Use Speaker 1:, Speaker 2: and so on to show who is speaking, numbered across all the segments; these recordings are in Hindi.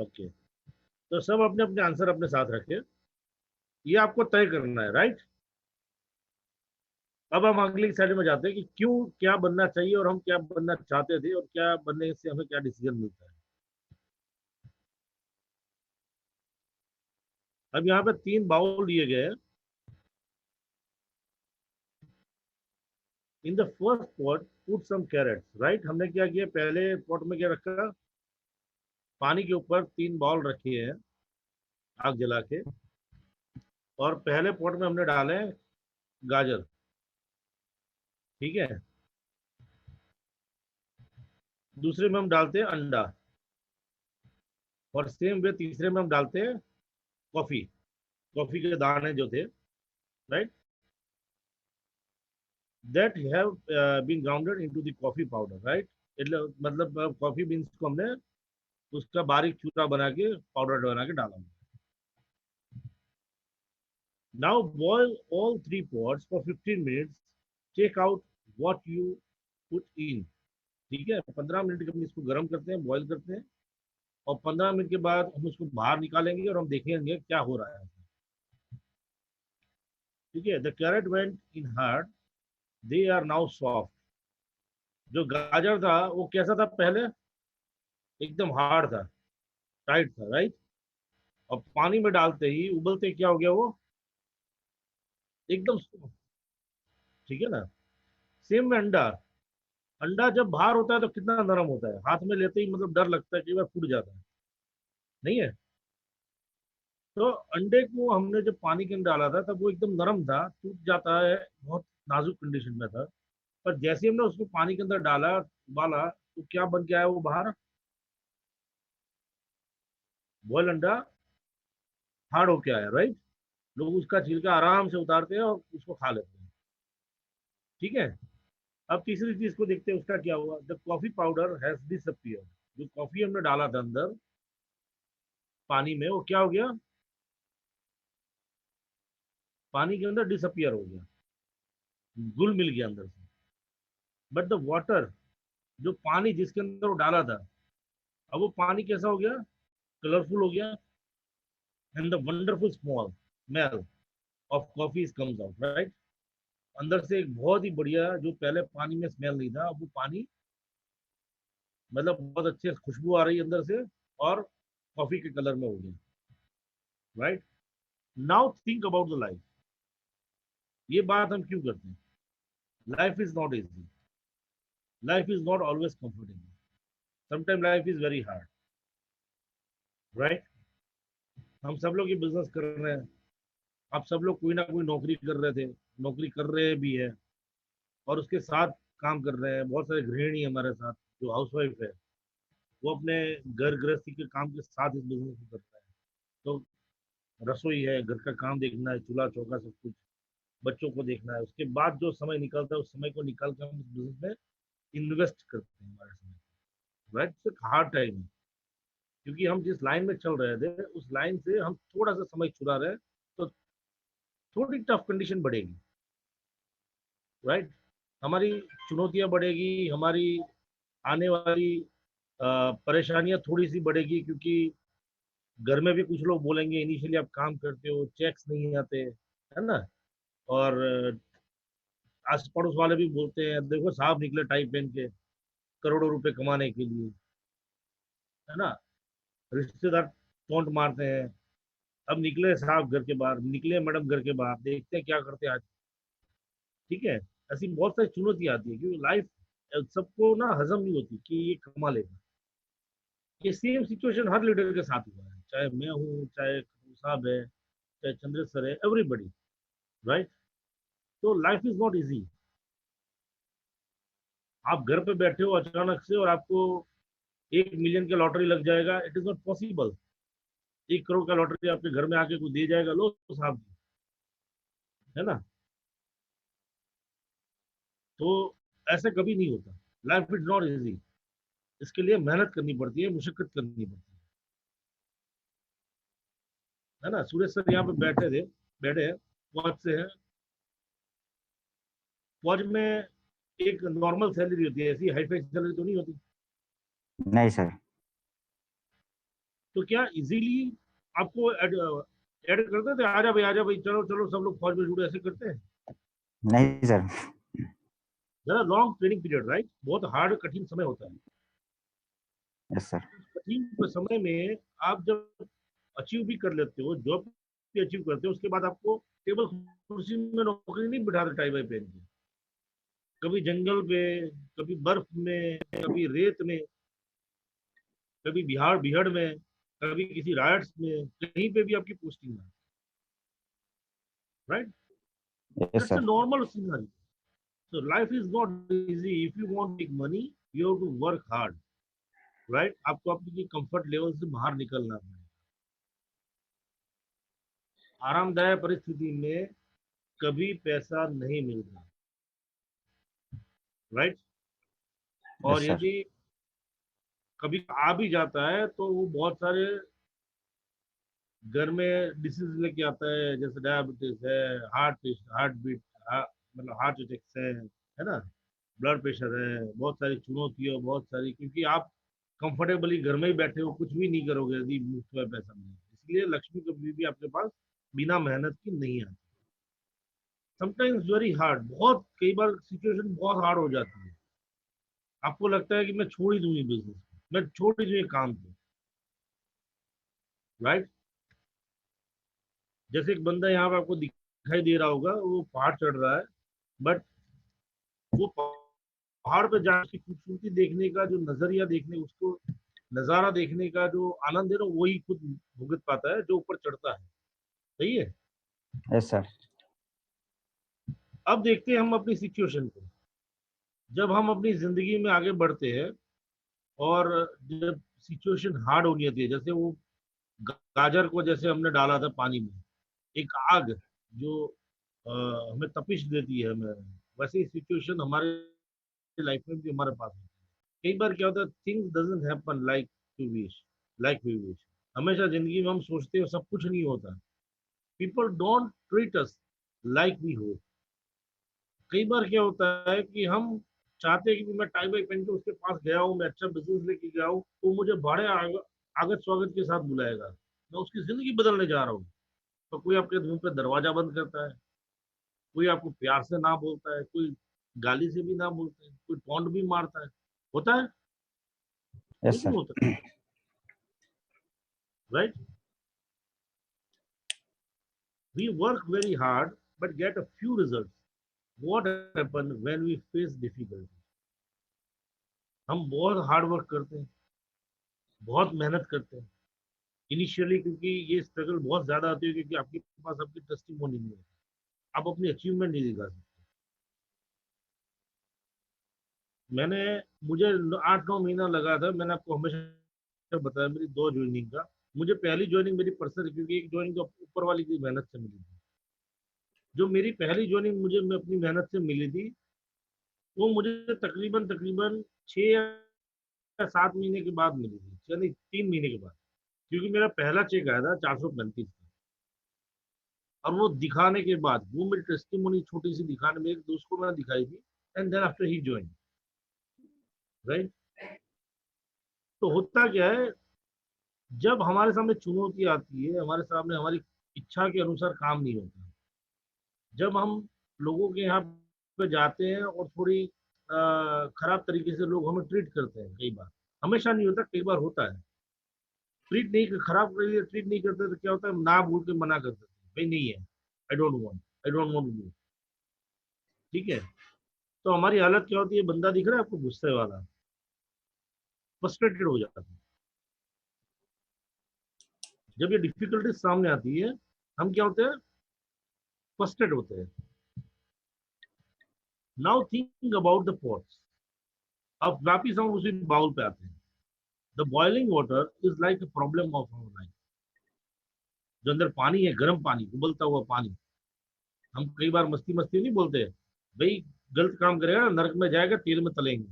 Speaker 1: ओके, तो सब अपने अपने आंसर अपने साथ रखे, ये आपको तय करना है, राइट। अब हम अगली साइड में जाते हैं कि क्यों, क्या बनना चाहिए और हम क्या बनना चाहते थे और क्या बनने से हमें क्या डिसीजन मिलता है। अब यहाँ पे 3 बाउल दिए गए हैं। In the first pot put some carrots, right. हमने क्या किया, पहले पॉट में क्या रखा, पानी के ऊपर 3 बाउल रखे हैं आग जला के, और पहले पॉट में हमने डाले हैं गाजर, ठीक है। दूसरे में हम डालते हैं अंडा, और सेम वे तीसरे में हम डालते हैं कॉफी, कॉफी के दाने जो थे, right, that have been grounded into the coffee powder, right. मतलब कॉफी बीन्स को हमने उसका बारीक चूरा बना के, पाउडर बना के डाला। Now boil all 3 pots for 15 minutes, check out what you put in, ठीक है। 15 मिनट के हम इसको गर्म करते हैं, बॉईल करते हैं, और 15 मिनट के बाद हम उसको बाहर निकालेंगे और हम देखेंगे क्या हो रहा है, ठीक है। The carrot went in hard, they are now soft. जो गाजर था वो कैसा था पहले, एकदम हार्ड था, टाइट था, राइट। और पानी में डालते ही उबलते क्या हो गया वो, एकदम soft, ठीक है ना। सेम में अंडा, अंडा जब बाहर होता है तो कितना नरम होता है, हाथ में लेते ही मतलब डर लगता है कि वह फूट जाता है, नहीं है। तो अंडे को हमने जब पानी के अंदर डाला था तब वो एकदम नरम था, टूट जाता है, बहुत नाजुक कंडीशन में था। पर जैसे ही हमने उसको पानी के अंदर डाला, उबाला, तो क्या बन के आया वो बाहर, बॉयल अंडा हार्ड होके आया, राइट। लोग उसका छिलका आराम से उतारते हैं और उसको खा लेते हैं, ठीक है। अब तीसरी चीज को देखते हैं उसका क्या हुआ। The coffee powder has disappear, जो कॉफी हमने डाला था अंदर पानी में, वो क्या हो गया, पानी के अंदर डिसअपियर हो गया, घुल मिल गया अंदर से। बट द वाटर, जो पानी जिसके अंदर वो डाला था, अब वो पानी कैसा हो गया, कलरफुल हो गया, and the wonderful smell of coffee comes out, right. अंदर से एक बहुत ही बढ़िया, जो पहले पानी में स्मेल नहीं था, अब वो पानी मतलब बहुत अच्छे खुशबू आ रही है अंदर से, और कॉफी के कलर में हो गया, right. Now think about the life, ये बात हम क्यों करते हैं। Life is not easy, life is not always comfortable, sometime life is very hard, right. हम सब लोग ये बिजनेस कर रहे हैं, आप सब लोग कोई ना कोई नौकरी कर रहे थे, नौकरी कर रहे भी है, और उसके साथ काम कर रहे हैं। बहुत सारे गृहिणी हमारे साथ जो हाउस वाइफ है, वो अपने घर गृहस्थी के काम के साथ इस बिजनेस को करता है। तो रसोई है, घर का काम देखना है, चूल्हा चौका सब कुछ, बच्चों को देखना है, उसके बाद जो समय निकलता है उस समय को निकाल कर हम इस बिजनेस में इन्वेस्ट करते हैं हमारे समय, राइट। एक हार्ड टाइम है, क्योंकि हम जिस लाइन में चल रहे थे उस लाइन से हम थोड़ा सा समय छुड़ा रहे हैं, तो थोड़ी टफ कंडीशन बढ़ेगी, राइट। हमारी चुनौतियां बढ़ेगी, हमारी आने वाली परेशानियां थोड़ी सी बढ़ेगी, क्योंकि घर में भी कुछ लोग बोलेंगे इनिशियली आप काम करते हो, चेक्स नहीं आते, है ना। और आस पड़ोस वाले भी बोलते हैं देखो साहब निकले टाई पहन के करोड़ों रुपए कमाने के लिए, है ना। रिश्तेदार टोंट मारते हैं, अब निकले साहब घर के बाहर, निकले मैडम घर के बाहर, देखते हैं क्या करते हैं आज, ठीक है। ऐसी बहुत सारी चुनौतियां आती है, क्योंकि लाइफ सबको ना हजम नहीं होती कि ये कमा लेगा। ये सेम सिचुएशन हर लीडर के साथ हुआ है, चाहे मैं हूँ, चाहे खड़ूर साहब है, चाहे चंद्रेश्वर है, एवरीबडी, राइट। तो लाइफ इज नॉट इजी। आप घर पे बैठे हो अचानक से और आपको 1 मिलियन का लॉटरी लग जाएगा, it is not possible. 1 crore का लॉटरी आपके घर में आके कोई दे जाएगा, लो साहब, है ना। तो ऐसे कभी नहीं होता। लाइफ इज नॉट इजी, इसके लिए मेहनत करनी पड़ती है, मुशक्कत करनी पड़ती है ना। सुरेश सर यहाँ पे बैठे थे, बैठे हैं, फौज से हैं। फौज में एक नॉर्मल सैलरी होती है, ऐसी हाई फाई सैलरी तो नहीं होती।
Speaker 2: नहीं सर।
Speaker 1: तो क्या इजीली आपको ऐड करते थे, आजा भाई, चलो चलो सब लोग फौज में जुड़े, ऐसे करते हैं?
Speaker 2: नहीं सर।
Speaker 1: जरा लॉन्ग ट्रेनिंग पीरियड, राइट, बहुत हार्ड कठिन समय होता है।
Speaker 2: Yes sir.
Speaker 1: कठिन समय में आप जब अचीव भी कर लेते हो, जॉब भी अचीव करते हो, उसके बाद आपको टेबल कुर्सी में नौकरी नहीं बिठाते टाई वाई पहन के। कभी जंगल पे, कभी बर्फ में, कभी रेत में, कभी बिहार बिहड़ में, कभी किसी राइट्स में, कहीं पे भी आपकी पोस्टिंग है, right?
Speaker 2: Yes
Speaker 1: that's a
Speaker 2: sir.
Speaker 1: Normal scenery. So life is not easy. If you want to make money, you have to work hard, right? आपको अपनी कंफर्ट लेवल से बाहर निकलना है। आरामदायक परिस्थिति में कभी पैसा नहीं मिलता, राइट? और
Speaker 2: यस सर।
Speaker 1: यदि कभी आ भी जाता है तो वो बहुत सारे घर में डिसीज लेके आता है, जैसे डायबिटीज है, हार्ट बीट, मतलब हार्ट अटैक्स है ना, ब्लड प्रेशर है, बहुत सारी चुनौतियां, बहुत सारी, क्योंकि आप कंफर्टेबली घर में ही बैठे हो, कुछ भी नहीं करोगे यदि मुफ्त में पैसा नहीं, इसलिए लक्ष्मी कभी भी आपके पास बिना मेहनत की नहीं आती। समटाइम्स वेरी हार्ड, बहुत कई बार सिचुएशन बहुत हार्ड हो जाती है, आपको लगता है कि मैं छोड़ ही दूँ ये बिजनेस, मैं छोड़ ही दूँ ये काम को, राइट? जैसे एक बंदा यहाँ पे आपको दिखाई दे रहा होगा, वो पहाड़ चढ़ रहा है, बट वो पहाड़ पे जाने की खूबसूरती देखने का जो नजरिया, देखने उसको नजारा देखने का जो आनंद है ना, वही खुद भुगत पाता है जो ऊपर चढ़ता है। सही है।
Speaker 2: Yes sir.
Speaker 1: अब देखते हैं हम अपनी सिचुएशन को, जब हम अपनी जिंदगी में आगे बढ़ते हैं और जब सिचुएशन हार्ड होनी होती है, जैसे वो गाजर को जैसे हमने डाला था पानी में, एक आग जो हमें तपिश देती है हमें, वैसे ही सिचुएशन हमारे लाइफ में भी हमारे पास है। कई बार क्या होता है, things doesn't happen like we wish. हमेशा जिंदगी में हम सोचते हैं सब कुछ नहीं होता, people don't treat us like we हो। कई बार क्या होता है कि हम चाहते हैं कि मैं टाई बाई पहन के उसके पास गया हूँ, मैं अच्छा बिजनेस लेके गया हूँ, तो मुझे बड़े आगत स्वागत के साथ बुलाएगा, मैं उसकी जिंदगी बदलने जा रहा हूँ। तो कोई आपके मुंह पे दरवाजा बंद करता है, कोई आपको प्यार से ना बोलता है, कोई गाली से भी ना बोलता है, कोई टोंट भी मारता है, होता है,
Speaker 2: यस
Speaker 1: बिल्कुल
Speaker 2: सर।
Speaker 1: होता है, right? We work very hard but get a few results. What happen when we face difficulty? हम बहुत हार्ड वर्क करते हैं, बहुत मेहनत करते हैं इनिशियली, क्योंकि ये स्ट्रगल बहुत ज्यादा आती है, क्योंकि आपके पास आपकी टेस्टिमोनी नहीं है, आप अपनी अचीवमेंट नहीं दिखा सकते। मैंने मुझे 8-9 महीना लगा था, मैंने आपको हमेशा बताया मेरी 2 ज्वाइनिंग का। मुझे पहली ज्वाइनिंग मेरी पर्सनल, क्योंकि एक ज्वाइनिंग तो ऊपर वाली की मेहनत से मिली थी। जो मेरी पहली ज्वाइनिंग मुझे मैं अपनी मेहनत से मिली थी, वो मुझे तकरीबन तकरीबन 6 या 7 महीने के बाद मिली थी, यानी 3 महीने के बाद, क्योंकि मेरा पहला चेक आया था 435 का। और वो दिखाने के बाद, वो मेरी टेस्टिमोनी छोटी सी दिखाने, मेरे एक दोस्त को मैंने दिखाई थी, and then after he join, right? तो होता क्या है, जब हमारे सामने चुनौती आती है, हमारे सामने हमारी इच्छा के अनुसार काम नहीं होता, जब हम लोगों के यहाँ पे जाते हैं और थोड़ी खराब तरीके से लोग हमें ट्रीट करते हैं, कई बार, हमेशा नहीं होता, कई बार होता है, ट्रीट नहीं करते तो क्या होता है, ना बोल के मना कर देते हैं, भाई नहीं है, I don't want to do, ठीक है? तो हमारी हालत क्या होती है, बंदा दिख रहा है आपको गुस्से वाला, फ्रस्ट्रेटेड हो जाता है। जब ये डिफिकल्टीज सामने आती है, हम क्या होते हैं, फ्रस्ट्रेट होते हैं। Now think about the pots. अब वापिस हम उसी बाउल पे आते हैं। The boiling water is like a problem of our life. जो अंदर पानी है, गर्म पानी, उबलता हुआ पानी, हम कई बार मस्ती मस्ती नहीं बोलते, भाई गलत काम करेगा नरक में जाएगा, तेल में तलेंगे,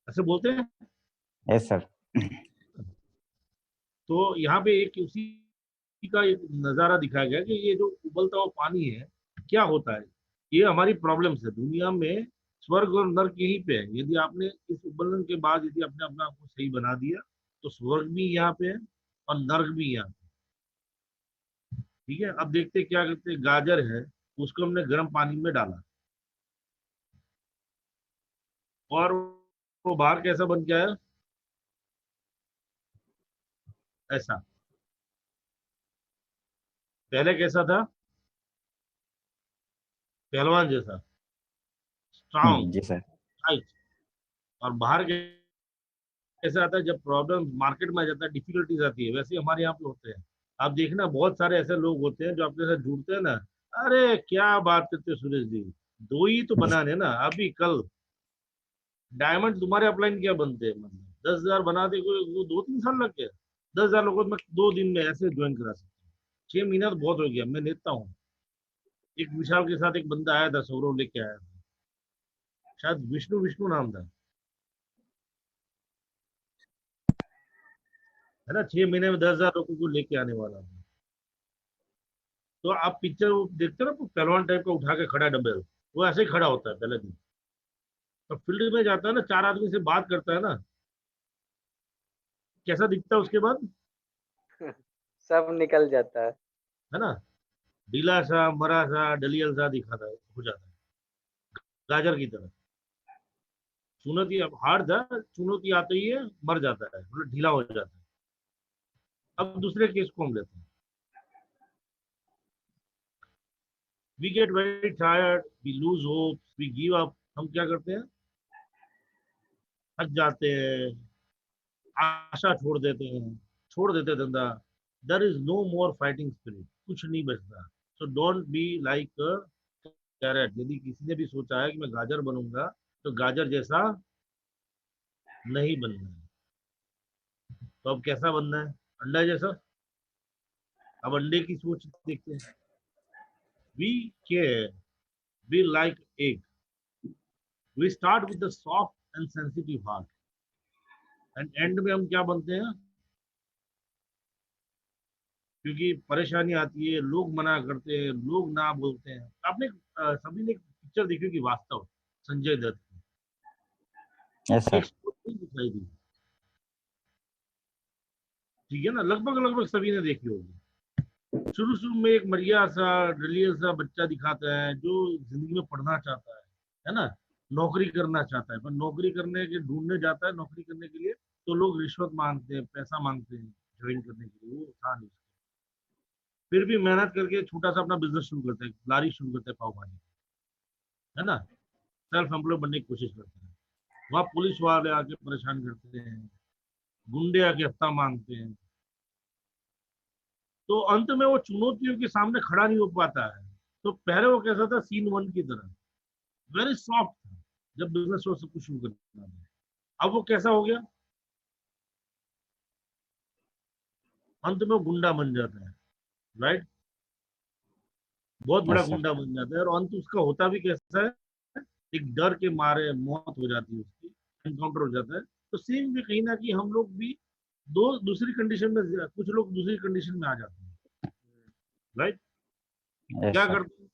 Speaker 1: ऐसे बोलते हैं।
Speaker 2: Yes sir.
Speaker 1: तो यहाँ पे एक उसी का एक नजारा दिखाया गया कि ये जो उबलता हुआ पानी है, क्या होता है, ये हमारी प्रॉब्लम्स है दुनिया में। स्वर्ग और नर्क यहीं पे है, यदि आपने इस उबलने के बाद यदि आपने अपने आप को सही बना दिया, तो स्वर्ग भी यहाँ पे है और नर्क भी यहाँ पे। ठीक है, अब देखते हैं क्या करते हैं। गाजर है, उसको हमने गर्म पानी में डाला और वो बाहर कैसा बन गया है, ऐसा। पहले कैसा था, पहलवान जैसा, स्ट्रांग,
Speaker 2: जी सर।
Speaker 1: टाइट। और बाहर कैसा आता है, जब प्रॉब्लम मार्केट में आ जाता है, डिफिकल्टीज आती है, वैसे ही हमारे यहाँ पे होते हैं। आप देखना बहुत सारे ऐसे लोग होते हैं जो आपके साथ जुड़ते हैं ना, अरे क्या बात करते हो सुरेश जी, दो ही तो
Speaker 2: जी
Speaker 1: बनाने ना अभी कल। डायमंड तुम्हारे अपलाइन क्या बनते हैं, मतलब 10,000 बना दे कोई, वो 2-3 साल लग गए। 10,000 लोगों को मैं 2 दिन में ऐसे ज्वाइन करा सकता हूँ। 6 महीना तो बहुत हो गया, मैं लेता हूँ। एक विशाल के साथ एक बंदा आया था, सौरभ लेके आया था, शायद विष्णु विष्णु नाम था, है ना। 6 महीने में 10,000 लोगों को लेके आने वाला था। तो आप पिक्चर वो देखते हो ना, पहलवान टाइप का उठा के खड़ा डंबल, वो ऐसे ही खड़ा होता है पहले दिन। तो फील्ड में जाता है ना, 4 आदमी से बात करता है ना, कैसा दिखता है उसके बाद,
Speaker 3: सब निकल जाता है।
Speaker 1: है ना। ढीला सा, मरा सा, डलियल सा दिखाता है, हो जाता है, गाजर की तरह। चुनौती, अब हार था, चुनौती आते ही है मर जाता है, मतलब ढीला हो जाता है। अब दूसरे केस को हम लेते हैं। We get very tired, we lose hope, we give up. हम क्या करते हैं, थक जाते हैं, आशा छोड़ देते हैं, छोड़ देते हैं धंधा। There is no more fighting spirit, कुछ नहीं बचता। So don't be like carrot. यदि किसी ने भी सोचा है कि मैं गाजर बनूंगा, तो गाजर जैसा नहीं बनना है। तो अब कैसा बनना है, अंडा जैसा। अब अंडे की सोच देखते हैं। We care, we like egg, we start with the soft and sensitive heart, and end में हम क्या बनते हैं, क्योंकि परेशानी आती है, लोग मना करते हैं, लोग ना बोलते हैं। आपने सभी ने एक पिक्चर देखी होगी, वास्तव, संजय दत्त
Speaker 2: यस
Speaker 1: की, एक
Speaker 2: सर।
Speaker 1: स्टोरी दिखाई दी। ठीक है ना, लगभग लगभग सभी ने देखी होगी। शुरू शुरू में एक मरिया सा, डलिया सा बच्चा दिखाता है, जो जिंदगी में पढ़ना चाहता है ना, नौकरी करना चाहता है, पर नौकरी करने के ढूंढने जाता है, नौकरी करने के लिए तो लोग रिश्वत मांगते हैं, पैसा मांगते हैं ज्वाइन करने के लिए, वो था नहीं। फिर भी मेहनत करके छोटा सा अपना बिजनेस शुरू करते हैं, लारी शुरू करते हैं पाव भाजी, है ना। सेल्फ एम्प्लॉय बनने की कोशिश करते हैं। वहां पुलिस वाले आके परेशान करते हैं, गुंडे आके हफ्ता मांगते हैं। तो अंत में वो चुनौतियों के सामने खड़ा नहीं हो पाता है। तो पहले वो कैसा था, सीन वन की तरह, वेरी सॉफ्ट था, जब बिजनेस वो सब कुछ शुरू करना था। अब वो कैसा हो गया, अंत में वो गुंडा बन जाता है, राइट। बहुत बड़ा
Speaker 2: यस सर।
Speaker 1: गुंडा बन जाता है, और अंत उसका होता भी कैसा है, एक डर के मारे मौत हो जाती है उसकी, एनकाउंटर हो जाता है। तो सेम भी कहीं ना कहीं हम लोग भी दो दूसरी कंडीशन में, कुछ लोग दूसरी कंडीशन में आ जाते हैं, राइट।
Speaker 2: यस
Speaker 1: क्या
Speaker 2: सर।
Speaker 1: करते हैं,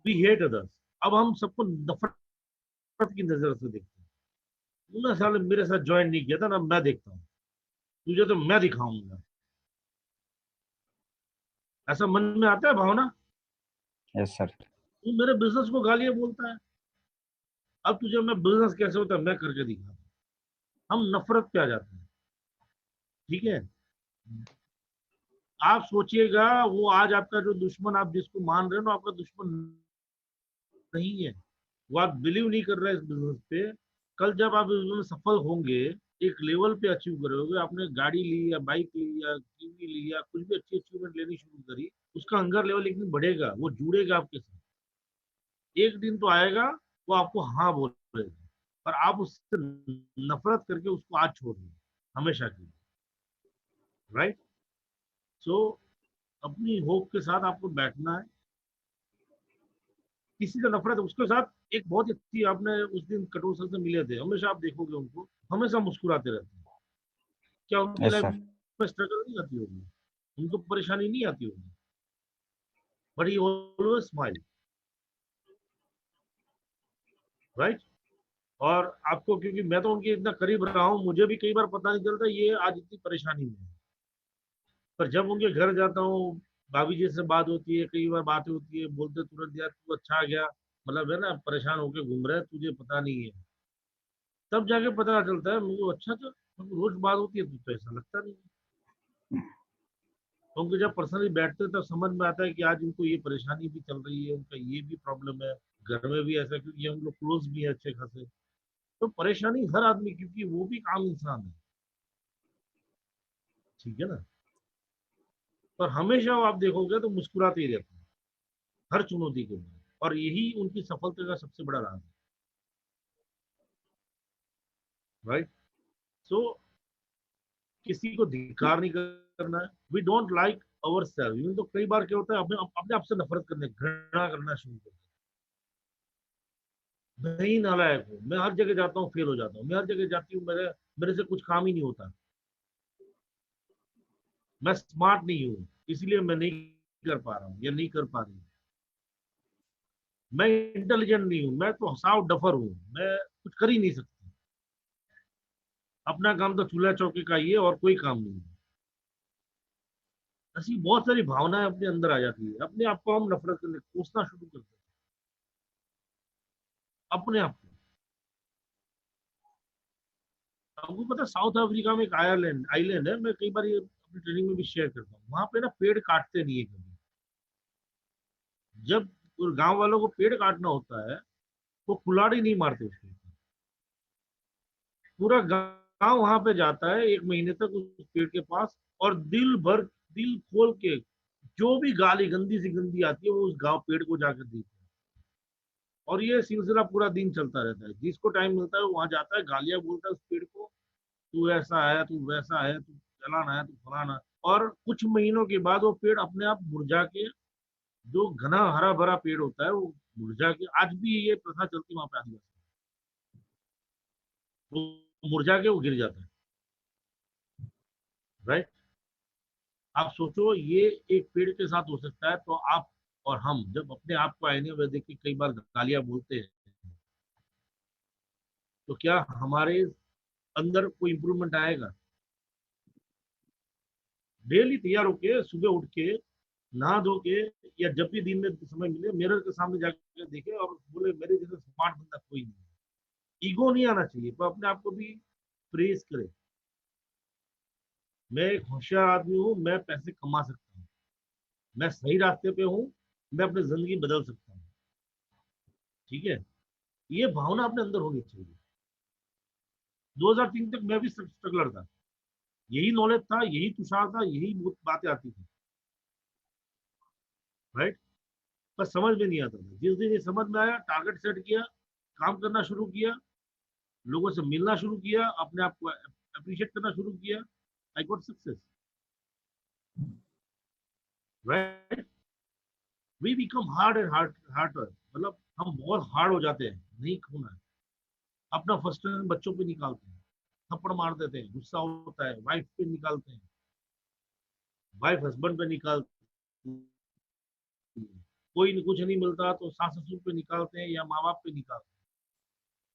Speaker 1: वी हेट अदर्स। अब हम सबको नफरत की नजर से देखते हैं। तूने साले मेरे साथ ज्वाइन नहीं किया था ना, मैं देखता हूँ, तुझे तो मैं दिखाऊंगा। ऐसा मन में आता है भावना।
Speaker 2: Yes sir.
Speaker 1: तू मेरे बिजनेस को गालियां बोलता है, अब तुझे मैं बिजनेस कैसे होता है मैं करके दिखा। हम नफरत पे आ जाते हैं। ठीक है, आप सोचिएगा, वो आज आपका जो दुश्मन आप जिसको मान रहे हो ना, आपका दुश्मन नहीं है। वो आप बिलीव नहीं कर रहे इस बिजनेस पे। कल जब आप इसमें सफल होंगे, एक लेवल पे अचीव करोगे, आपने गाड़ी ली या बाइक ली या टीवी ली या कुछ भी अच्छी अचीवमेंट लेनी शुरू करी, उसका हंगर लेवल एक दिन बढ़ेगा, वो जुड़ेगा आपके साथ। एक दिन तो आएगा, वो आपको हाँ बोलेगा, पर आप उससे नफरत करके उसको आज छोड़ देंगे, हमेशा के लिए, राइट। सो अपनी होप के साथ आपको बैठना है। किसी का नफरत है उसके साथ, एक बहुत अच्छी, आपने उस दिन कटोर सर से मिले थे, हमेशा आप देखोगे उनको हमेशा मुस्कुराते रहते हैं। क्या उनकी
Speaker 2: यस
Speaker 1: लाइफ
Speaker 2: सर।
Speaker 1: में स्ट्रगल नहीं आती होगी, उनको परेशानी नहीं आती होगी, but he always smile, right. और आपको, क्योंकि मैं तो उनके इतना करीब रहा हूँ, मुझे भी कई बार पता नहीं चलता ये आज इतनी परेशानी में है। पर जब उनके घर जाता हूँ, भाभी जी से बात होती है, कई बार बातें होती है, बोलते तुरंत यार तू अच्छा आ गया, मतलब है ना, परेशान होके घूम रहा है, तुझे पता नहीं है। तब जाके पता चलता है मुझे, अच्छा तो रोज बात होती है तो ऐसा लगता नहीं है। क्योंकि जब पर्सनली बैठते हैं तब समझ में आता है कि आज इनको ये परेशानी भी चल रही है, उनका ये भी प्रॉब्लम है, घर में भी ऐसा, क्योंकि हम लोग क्लोज भी है अच्छे खासे। तो परेशानी हर आदमी, क्योंकि वो भी आम इंसान है, ठीक है ना। पर हमेशा वो आप देखोगे तो मुस्कुराते ही रहते हैं हर चुनौती के बाद, और यही उनकी सफलता का सबसे बड़ा राज है। राइट। सो किसी को धिक्कार नहीं करना है। We don't like our self. तो कई बार क्या होता है, अपने अपने आप से नफरत करने, घृणा करना शुरू कर देते हैं। नहीं, नालायक हूँ मैं, हर जगह जाता हूँ फेल हो जाता हूँ, मैं हर जगह जाती हूँ, मेरे मेरे से कुछ काम ही नहीं होता, मैं स्मार्ट नहीं हूँ, इसलिए मैं नहीं कर पा रहा हूँ या नहीं कर पा रही हूँ, मैं इंटेलिजेंट नहीं हूँ, मैं तो साव डफर हूँ, मैं कुछ कर ही नहीं सकती, अपना काम तो चूल्हा चौके का ही है और कोई काम नहीं है। ऐसी बहुत सारी भावनाएं अपने अंदर आ जाती है, अपने आप को हम नफरत करने, कोसना शुरू करते हैं अपने आप को। आपको पता है, साउथ अफ्रीका में एक आयरलैंड आइलैंड है, मैं कई बार ये अपनी ट्रेनिंग में भी शेयर करता हूँ, वहां पे ना पेड़ काटते नहीं है कभी। जब गांव वालों को पेड़ काटना होता है, वो कुल्हाड़ी नहीं मारते उसके ऊपर। पूरा गांव वहां पे जाता है एक महीने तक उस पेड़ के पास, और दिल खोल के जो भी गाली गंदी से गंदी आती है वो उस गांव पेड़ को जाकर देते हैं। और ये सिलसिला पूरा दिन चलता रहता है, जिसको टाइम मिलता है वो वहां जाता है, गालियां बोलता है उस पेड़ को, तू ऐसा है, तू वैसा है, तू चलाना है, तू फलाना। और कुछ महीनों के बाद वो पेड़ अपने आप मुरझा के, जो घना हरा भरा पेड़ होता है वो मुरझा के, आज भी ये प्रथा चलती है वहां पे आदिवासी, वो मुरझा के वो गिर जाता है। राइट। आप सोचो ये एक पेड़ के साथ हो सकता है, तो आप और हम जब अपने आप को आईने में देख के कई बार गालियां बोलते हैं, तो क्या हमारे अंदर कोई इंप्रूवमेंट आएगा? डेली तैयार होके सुबह उठ के नहा धो के, या जब भी दिन में समय मिले मिरर के सामने जाकर देखे और बोले मेरे जैसे स्मार्ट बंदा कोई नहीं। ईगो नहीं आना चाहिए, पर अपने आप को भी प्रेस करे, मैं एक होशियार आदमी हूँ, मैं पैसे कमा सकता हूँ, मैं सही रास्ते पे हूँ, मैं अपनी जिंदगी बदल सकता हूँ। ठीक है। ये भावना अपने अंदर होनी चाहिए। 2003 तक मैं भी स्ट्रगलर था, यही नॉलेज था, यही तुषार था, यही बहुत बातें आती थी। राइट। पर समझ में नहीं आता था, जिस दिन ये समझ में आया, टारगेट सेट किया, काम करना शुरू किया, लोगों से मिलना शुरू किया, अपने आप को अप्रिशिएट करना शुरू किया, I got success. Right. We become hard and harder, मतलब हम बहुत हार्ड हो जाते हैं, नहीं होना है। अपना फ्रस्ट्रेशन बच्चों पे निकालते हैं, थप्पड़ मार देते हैं, गुस्सा होता है वाइफ पे निकालते हैं, वाइफ हस्बैंड पे निकालती है, कोई कुछ नहीं मिलता तो सास ससुर पे निकालते हैं या माँ बाप पे निकालते हैं,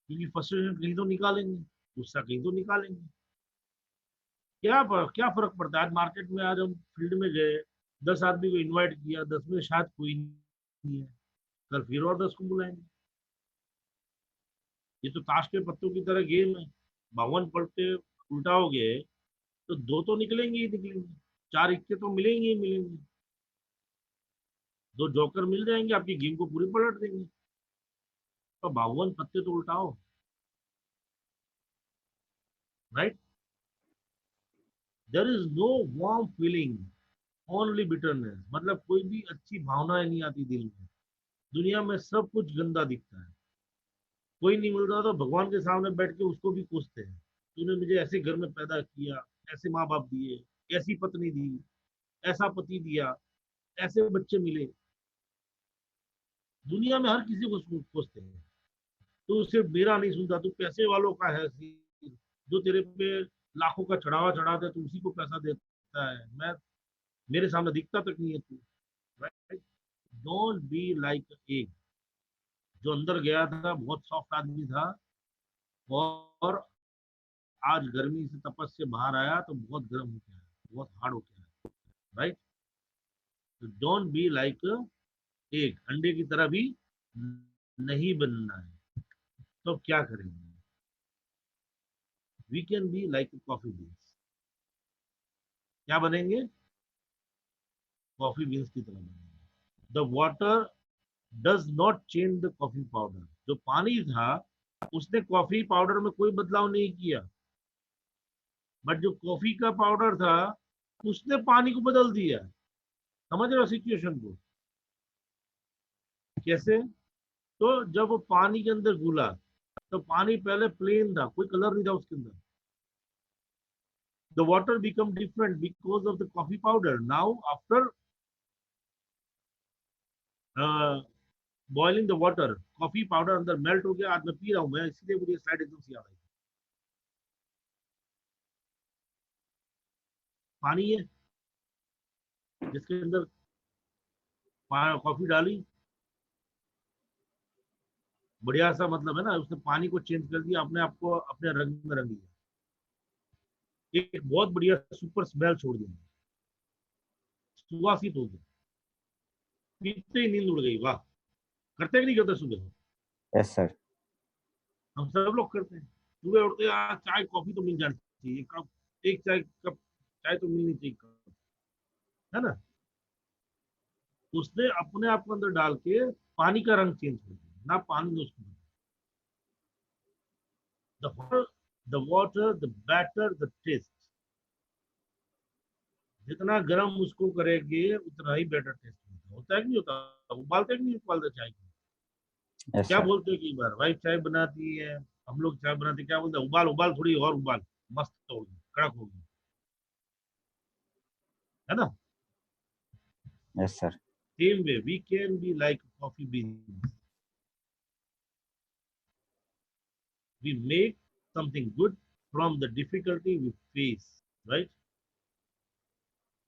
Speaker 1: क्योंकि फ्रस्ट्रेशन कहीं तो निकालेंगे, गुस्सा कहीं तो निकालेंगे। क्या फर्क पड़ता है? आज मार्केट में, आज हम फील्ड में गए, 10 आदमी को इनवाइट किया, 10 में शायद कोई नहीं है, कल फिर और 10 को बुलाएंगे। ये तो ताश के पत्तों की तरह गेम है, 52 पलटे उल्टाओगे तो दो तो निकलेंगे ही निकलेंगे, चार इक्के तो मिलेंगे ही मिलेंगे, दो जोकर मिल जाएंगे, आपकी गेम को पूरी पलट देंगे। तो 52 पत्ते तो उल्टाओ। Right. There is no warm feeling, only bitterness, मतलब कोई भी अच्छी भावनाएं नहीं आती दिल में। दुनिया में सब कुछ गंदा दिखता है। कोई नहीं मिलता तो भगवान के सामने बैठ के उसको भी कोसते हैं, तूने मुझे ऐसे घर में पैदा किया, ऐसे माँ बाप दिए, ऐसी पत्नी दी, ऐसा पति दिया, ऐसे बच्चे मिले। दुनिया में हर किसी को कोसते हैं। तू सिर्फ मेरा नहीं सुनता, तू पैसे वालों का है सिर्फ, जो तेरे पे लाखों का चढ़ावा चढ़ाते हैं, तू उसी को पैसा देता है, मैं, मेरे सामने दिखता तक नहीं है तू। Right. Don't be like egg. जो अंदर गया था बहुत सॉफ्ट आदमी था, और आज गर्मी से तपस से बाहर आया तो बहुत गर्म हो गया है, बहुत हार्ड हो गया है, राइट? तो डोंट बी लाइक एग, अंडे की तरह भी नहीं बनना है। तो अब क्या करेंगे? We can be like coffee beans. क्या बनेंगे? कॉफी बीन्स की तरह बनेंगे। The water does not change the coffee powder. जो पानी था उसने कॉफी पाउडर में कोई बदलाव नहीं किया, बट जो कॉफी का पाउडर था उसने पानी को बदल दिया। समझ रहे हो सिचुएशन को? कैसे? तो जब वो पानी के अंदर घुला तो पानी पहले प्लेन था, कोई कलर नहीं था उसके अंदर। The water become different because of the coffee powder. Now after boiling the water, coffee powder अंदर मेल्ट हो गया। आज मैं पी रहा हूँ, मैं इसलिए मुझे स्लाइड एकदम से याद आई। पानी है जिसके अंदर कॉफी डाली, बढ़िया सा मतलब है ना, उसने पानी को चेंज कर दिया, अपने आप को अपने रंग में रंग लिया, एक बहुत बढ़िया सुपर स्मेल छोड़ दिया, सुवासित हो गया, पीते ही नींद उड़ गई। वाह! करते कि नहीं करते सुबह?
Speaker 2: Yes sir.
Speaker 1: हम सब लोग करते हैं। सुबह उठते हैं, "यार, चाय कॉफी तो मिल जानी चाहिए, कप एक चाय कप चाय तो मिलनी चाहिए कप", है ना? उसने अपने आप को अंदर डाल के पानी का रंग चेंज कर दिया, ना पानी ने उसको। The hotter the water the better the taste। जितना गर्म उसको करेंगे उतना ही बेटर टेस्ट होता है कि नहीं होता? उबालते कि नहीं उबालते चाय को?
Speaker 2: यस
Speaker 1: क्या
Speaker 2: सर।
Speaker 1: बोलते हैं? कई बार वाइफ चाय बनाती है, हम लोग चाय बनाते हैं, क्या बोलते हैं? उबाल उबाल, थोड़ी और उबाल, मस्त होगी, कड़क होगी, है ना?
Speaker 2: Yes sir.
Speaker 1: Same way we can be like coffee beans. We make something good from the difficulty we face, right?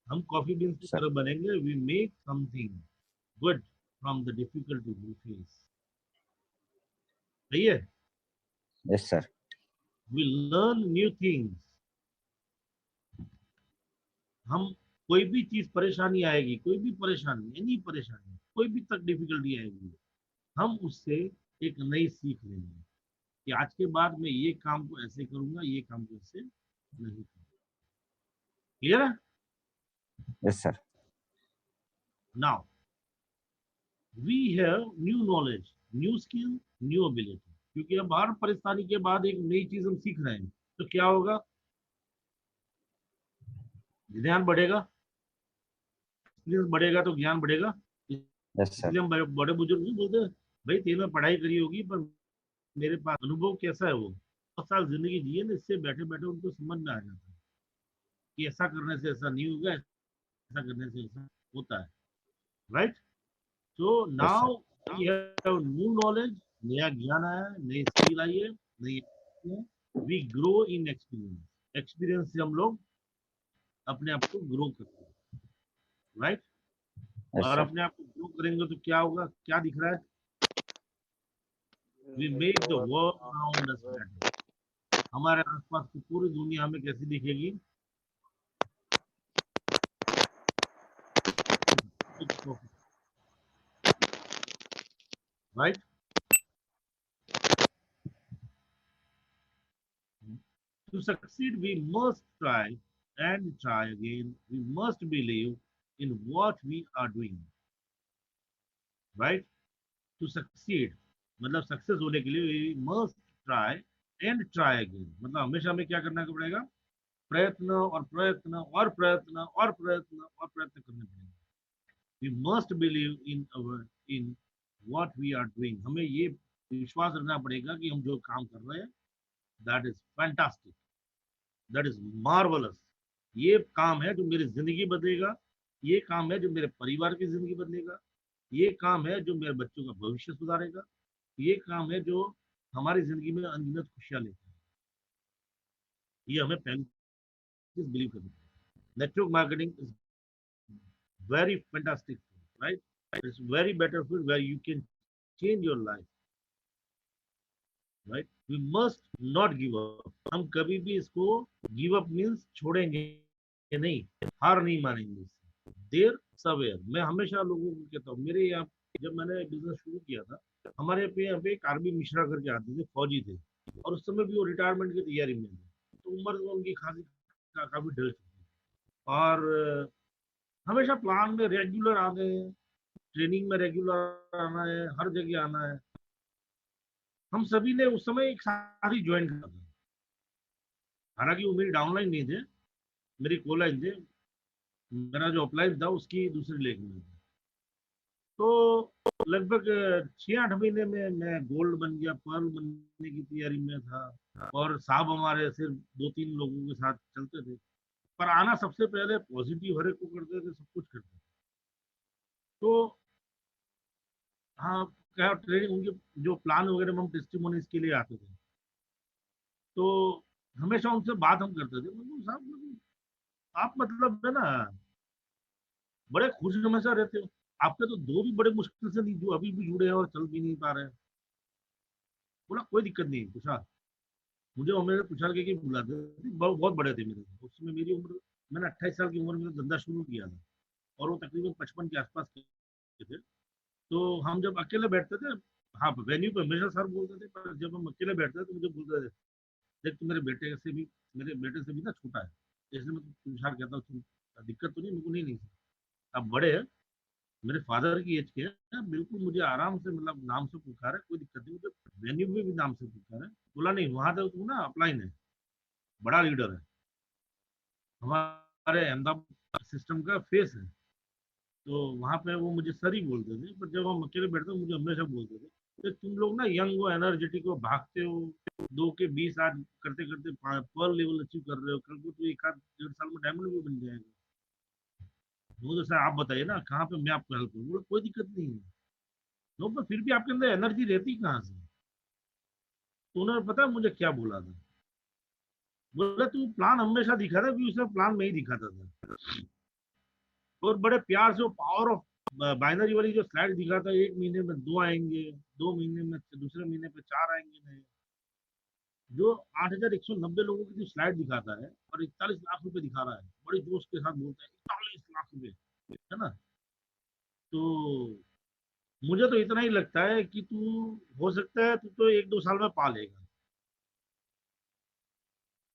Speaker 1: हम कॉफी बीन्स की
Speaker 2: सर।
Speaker 1: तरह बनेंगे। We make something good from the difficulty we face. सही है?
Speaker 2: Yes sir.
Speaker 1: We learn new things. हम कोई भी चीज परेशानी आएगी, कोई भी परेशानी, एनी परेशानी, कोई भी तक डिफिकल्टी आएगी, हम उससे एक नई सीख लेंगे कि आज के बाद मैं ये काम को ऐसे करूंगा, ये काम को ऐसे नहीं करूंगा। क्लियर है?
Speaker 2: Yes sir.
Speaker 1: Now we have new knowledge, new skill, new ability. क्योंकि अब हर परेशानी के बाद एक नई चीज हम सीख रहे हैं, तो क्या होगा? ध्यान बढ़ेगा, एक्सपीरियंस बढ़ेगा तो ज्ञान बढ़ेगा।
Speaker 2: Yes sir.
Speaker 1: इसलिए हम बड़े बुजुर्ग नहीं बोलते, भाई तेरे में पढ़ाई करी होगी पर मेरे पास अनुभव कैसा है? वो 10 साल जिंदगी जिए ना, इससे बैठे बैठे उनको समझ में आ जाता है कि ऐसा करने से ऐसा नहीं होगा, ऐसा करने से ऐसा होता है, right? So
Speaker 2: yes sir.
Speaker 1: Now we have new knowledge, नया ज्ञान आया है, नई स्किल आई है, नई। We grow in experience. Experience से हम लोग अपने आप को ग्रो करते हैं, राइट?
Speaker 2: यस
Speaker 1: और
Speaker 2: सर।
Speaker 1: अपने आप को ग्रो करेंगे तो क्या होगा? क्या दिख रहा है? We
Speaker 3: Make
Speaker 1: make
Speaker 3: the
Speaker 1: the
Speaker 3: world
Speaker 1: world
Speaker 3: around
Speaker 1: around
Speaker 3: us
Speaker 1: us
Speaker 3: better.
Speaker 1: Better. हमारे आसपास की पूरी दुनिया हमें कैसी दिखेगी? Right? To succeed, we must try and try again. We must believe in what we are doing. Right? To succeed, मतलब सक्सेस होने के लिए we must try and try again। मतलब हमेशा हमें क्या करना पड़ेगा? प्रयत्न और प्रयत्न और प्रयत्न और प्रयत्न और प्रयत्न करने पड़ेंगे। We must believe in what we are doing। हमें ये विश्वास रखना पड़ेगा कि हम जो काम कर रहे हैं, that is fantastic, that is marvelous। ये काम है जो मेरी जिंदगी बदलेगा, ये काम है जो मेरे परिवार की जिंदगी बदलेगा, ये काम है जो मेरे बच्चों का भविष्य सुधारेगा, ये काम है जो हमारी जिंदगी में अनगिनत खुशियां लेता है। ये हमें पहले चीज बिलीव करनी है। Network marketing is very fantastic, right? It's very better field where you can change your life। Right. We must not give up. हम कभी भी इसको गिव अप मीन्स छोड़ेंगे नहीं, हार नहीं मानेंगे इससे। देर सवेयर। मैं हमेशा लोगों को कहता हूँ, मेरे यहाँ जब मैंने बिजनेस शुरू किया था, हमारे यहाँ पे एक आरबी मिश्रा करके आते थे, फौजी थे, और उस समय भी वो रिटायरमेंट की तैयारी में थे, तो उम्र तो उनकी खासी काफी ढल चुकी है। और हमेशा प्लान में रेगुलर आना है, ट्रेनिंग में रेगुलर आना है, हर जगह आना है। हम सभी ने उस समय एक साथ ही ज्वाइन करा था। हालांकि वो मेरी डाउनलाइन नहीं थे, मेरी कोलाइन थे। मेरा जो अपलाइन था उसकी दूसरी लेग में था। तो लगभग 6-8 महीने में मैं गोल्ड बन गया, पर्ल बनने की तैयारी में था। और साहब हमारे सिर्फ 2-3 लोगों के साथ चलते थे, पर आना सबसे पहले पॉजिटिव हर एक को करते थे, सब कुछ करते थे। तो हाँ, क्या ट्रेनिंग उनके जो प्लान वगैरह में हम टेस्टिमोनीज के लिए आते थे, तो हमेशा उनसे बात हम करते थे। मतलब साहब, मतलब आप मतलब है ना, बड़े खुश हमेशा रहते हो। आपके तो दो भी बड़े मुश्किल से नहीं, जो अभी भी जुड़े हैं और चल भी नहीं पा रहे हैं। बोला कोई दिक्कत नहीं। पूछा मुझे, और मेरे तुषार के बुलाते थे, बहुत बहुत बड़े थे मेरे से। उस समय मेरी उम्र, मैंने 28 साल की उम्र में धंधा शुरू किया था, और वो तकरीबन 55 के आसपास के थे। तो हम जब अकेले बैठते थे, हाँ वेन्यू पे हमेशा सर बोलते थे, पर जब हम अकेले बैठते थे तो मुझे बोलते थे, देख तू मेरे बेटे से भी ना छोटा है, इसलिए मैं तुषार कहता हूँ, दिक्कत तो नहीं? मेरे को नहीं, नहीं अब बड़े हैं, मेरे फादर की एज के हैं, बिल्कुल मुझे आराम से मतलब नाम से पुकारा, कोई दिक्कत नहीं, मुझे वेन्यू में भी नाम से पुकारा। बोला नहीं, वहां तक तू ना अपलाइन है, बड़ा लीडर है, हमारे अहमदाबाद सिस्टम का फेस है। तो वहां पे वो मुझे सर ही बोलते थे, पर जब हम अकेले बैठते थे मुझे हमेशा बोलते थे कि तुम लोग ना यंग हो, एनर्जेटिक हो, भागते हो, 2 के 20 आज करते करते पर लेवल अचीव कर रहे हो, कल को तो 1 आध 1.5 साल में डायमंड भी बन जाएगा। वो तो सर आप बताइए ना कहाँ पे मैं आपको हेल्प करूँ? बोला कोई दिक्कत नहीं है। नो, पर फिर भी आपके अंदर एनर्जी रहती कहाँ से? तो उन्होंने पता है मुझे क्या बोला था? बोला तू प्लान हमेशा दिखाता, भी उसमें प्लान में ही दिखाता था, और बड़े प्यार से वो पावर ऑफ बाइनरी वाली जो स्लाइड दिखाता है, 1 महीने में 2 आएंगे, 2 महीने में दूसरे महीने पे 4 आएंगे नए, जो 8,190 लोगों की जो स्लाइड दिखाता है, और 41 लाख रुपए दिखा रहा है, बड़ी जोश के साथ बोलता है 41 लाख रुपए, है ना? तो मुझे तो इतना ही लगता है कि तू, हो सकता है तू तो 1-2 साल में पा लेगा।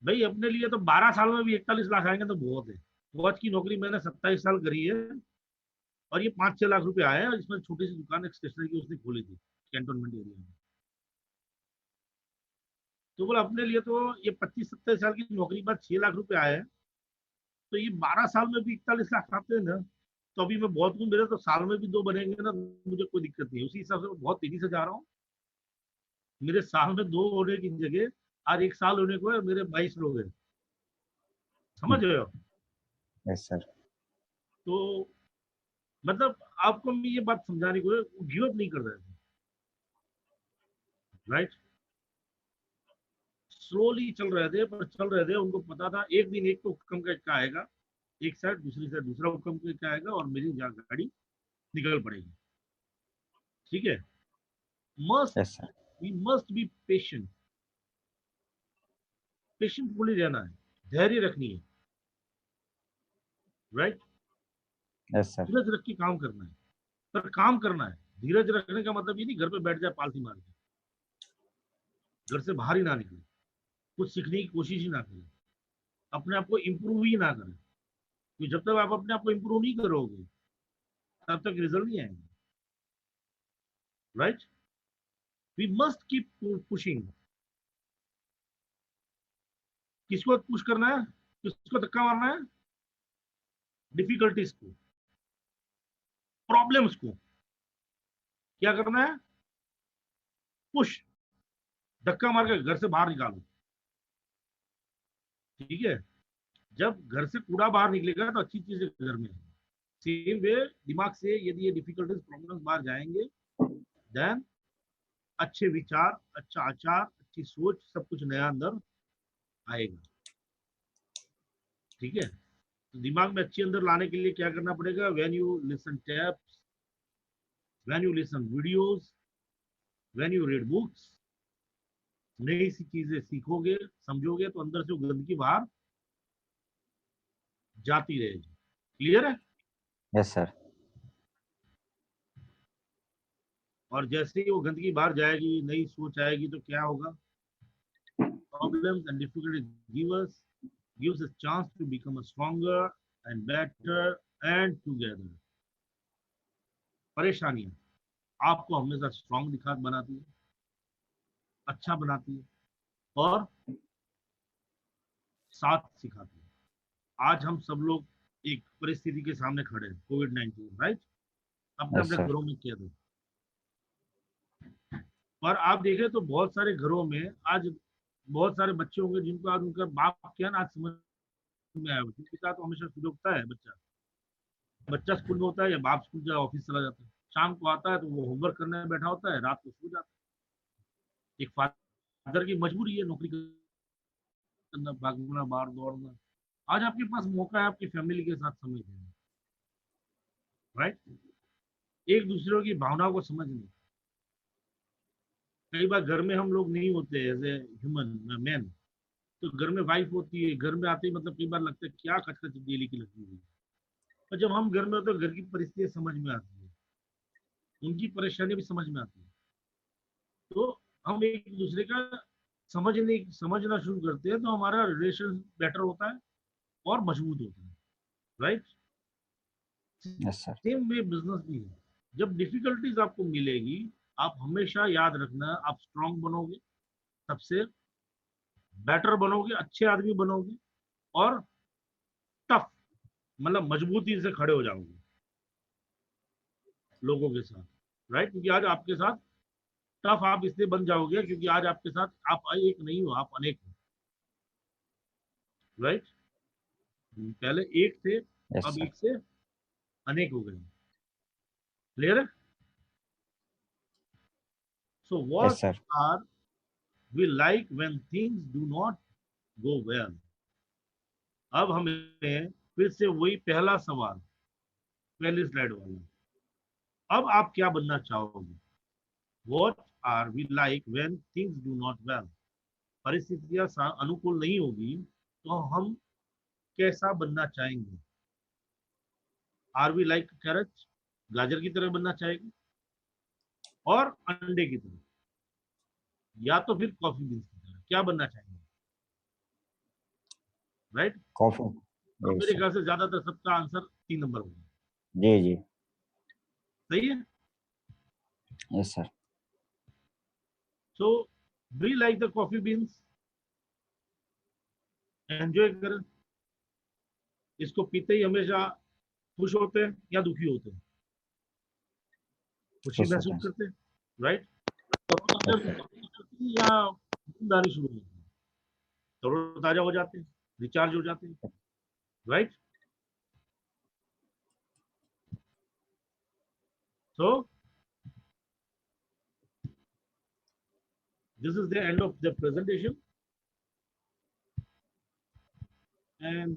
Speaker 1: भाई अपने लिए तो 12 साल में भी 41 लाख आएंगे तो बहुत है। फौज की नौकरी मैंने 27 साल करी है, और ये 5-6 लाख रुपए आए हैं, और इसमें छोटी सी दुकान एक स्टेशनरी की उसने खोली थी कैंटोनमेंट एरिया में। तो बोला अपने लिए तो ये 25-27 साल की नौकरी के बाद 6 लाख रुपए आए हैं, तो ये 12 साल में भी 41 लाख आते हैं ना। तो अभी मैं बहुत हूँ, मेरे तो साल में भी 2 बनेंगे ना, मुझे कोई दिक्कत नहीं है। उसी हिसाब से मैं बहुत तेजी से जा रहा हूँ। मेरे साल में 2 होने की जगह आज 1 साल होने को है, मेरे 22 लोग हैं। समझ रहे हो?
Speaker 2: Yes sir.
Speaker 1: तो मतलब आपको मैं ये बात समझाने को गिव अप नहीं कर रहे थे, राइट? स्लोली चल रहे थे, पर चल रहे थे, उनको पता था एक दिन एक तो हुक्म का आएगा, एक साइड दूसरी साइड दूसरा हुक्म का आएगा, और मेरी गाड़ी निकल पड़ेगी। ठीक है। Must
Speaker 2: yes sir.
Speaker 1: We must be patient. Patient fully रहना है, धैर्य रखनी है, राइट?
Speaker 2: Yes sir.
Speaker 1: धीरज रख के काम करना है, पर काम करना है। धीरज रखने का मतलब ये नहीं घर पे बैठ जाए पालती मार के, घर से बाहर ही ना निकले, कुछ सीखने की कोशिश ही ना करें, अपने आप को इम्प्रूव ही ना करें, क्योंकि जब तक आप अपने आप को इम्प्रूव नहीं करोगे तब तक रिजल्ट नहीं आएंगे, right? We must keep pushing. किसको पुश करना है? किसको धक्का मारना है? डिफिकल्टीज को, प्रॉब्लम्स को क्या करना है? पुश, धक्का मार के घर से बाहर निकालो। ठीक है। जब घर से कूड़ा बाहर निकलेगा तो अच्छी चीजें घर में है। सेम वे दिमाग से यदि ये डिफिकल्टीज प्रॉब्लम्स बाहर जाएंगे, देन अच्छे विचार, अच्छा आचार, अच्छी सोच, सब कुछ नया अंदर आएगा। ठीक है। तो दिमाग में अच्छी अंदर लाने के लिए क्या करना पड़ेगा? When you listen taps, when you listen videos, when you read books, नई सी चीजें सीखोगे, समझोगे, तो अंदर से वो गंदगी बाहर जाती रहेगी। क्लियर है?
Speaker 2: Yes sir.
Speaker 1: और जैसे ही वो गंदगी बाहर जाएगी, नई सोच आएगी, तो क्या होगा? Problems and difficulties gives us chance to become a stronger and better and together. परेशानियां आपको हमेशा स्ट्रांग दिखा बनाती है, अच्छा बनाती है और साथ सिखाती है। आज हम सब लोग एक परिस्थिति के सामने खड़े हैं, कोविड-19, राइट? अपने
Speaker 2: यस
Speaker 1: अपने
Speaker 2: सर।
Speaker 1: घरों में कैद हैं। पर आप देखें तो बहुत सारे घरों में आज बहुत सारे बच्चे होंगे जिनको आज उनका बाप क्या ना आज समझ में आया, क्योंकि का तो हमेशा सुबह उठता है बच्चा, बच्चा स्कूल में होता है या बाप स्कूल या ऑफिस चला जाता है, शाम को आता है तो वो होमवर्क करने बैठा होता है, रात को सो जाता है। एक फादर की मजबूरी है नौकरी करना, भागना, बाहर दौड़ना। आज आपके पास मौका है आपकी फैमिली के साथ समय देने, राइट? एक दूसरे की भावनाओं को समझने। कई बार घर में हम लोग नहीं होते एज ए ह्यूमन मैन, तो घर में वाइफ होती है, घर में आते ही मतलब कई बार लगता है क्या कचकच डेली की लगती है। और जब हम घर में होते हैं घर की परिस्थितियां समझ में आती है, उनकी परेशानी भी समझ में आती है, तो हम एक दूसरे का समझना शुरू करते हैं, तो हमारा रिलेशन बेटर होता है और मजबूत होता है, राइट?
Speaker 2: Yes sir.
Speaker 1: सेम वे बिजनेस भी है। जब डिफिकल्टीज आपको मिलेगी, आप हमेशा याद रखना, आप स्ट्रांग बनोगे, सबसे बेटर बनोगे, अच्छे आदमी बनोगे और टफ मतलब मजबूती से खड़े हो जाओगे लोगों के साथ, राइट? क्योंकि आज आपके साथ टफ आप इसलिए बन जाओगे क्योंकि आज आपके साथ आप एक नहीं हो, आप अनेक हो, राइट? पहले एक थे,
Speaker 2: यस
Speaker 1: अब
Speaker 2: सर।
Speaker 1: एक से अनेक हो गए। क्लियर है? So
Speaker 2: yes
Speaker 1: what
Speaker 2: sir.
Speaker 1: Are we like when things do not go well? अब हमें फिर से वही पहला सवाल, पहली स्लाइड वाला, अब आप क्या बनना चाहोगे? What are we like when things do not well? परिस्थितियां अनुकूल नहीं होगी तो हम कैसा बनना चाहेंगे? आर वी लाइक कैरेट, गाजर की तरह बनना चाहेंगे और अंडे की तरह, या तो फिर कॉफी बीन्स की तरह, क्या बनना चाहेंगे? राइट?
Speaker 2: कॉफी।
Speaker 1: अब
Speaker 2: यस
Speaker 1: मेरे
Speaker 2: सर।
Speaker 1: ख्याल से ज्यादातर सबका आंसर 3 नंबर होगा।
Speaker 2: जी जी।
Speaker 1: सही है?
Speaker 2: Yes sir.
Speaker 1: So we like the coffee beans, enjoy करें, इसको पीते ही हमेशा खुश होते हैं या दुखी होते हैं? खुशी
Speaker 2: खुश होते
Speaker 1: महसूस
Speaker 2: हैं।
Speaker 1: करते हैं, राइट? तरोताजा
Speaker 2: यस सर।
Speaker 1: महसूस करते हैं या नींद शुरू होती है? तरोताजा हो जाते हैं, रिचार्ज हो जाते हैं, right? So this is the end of the presentation, and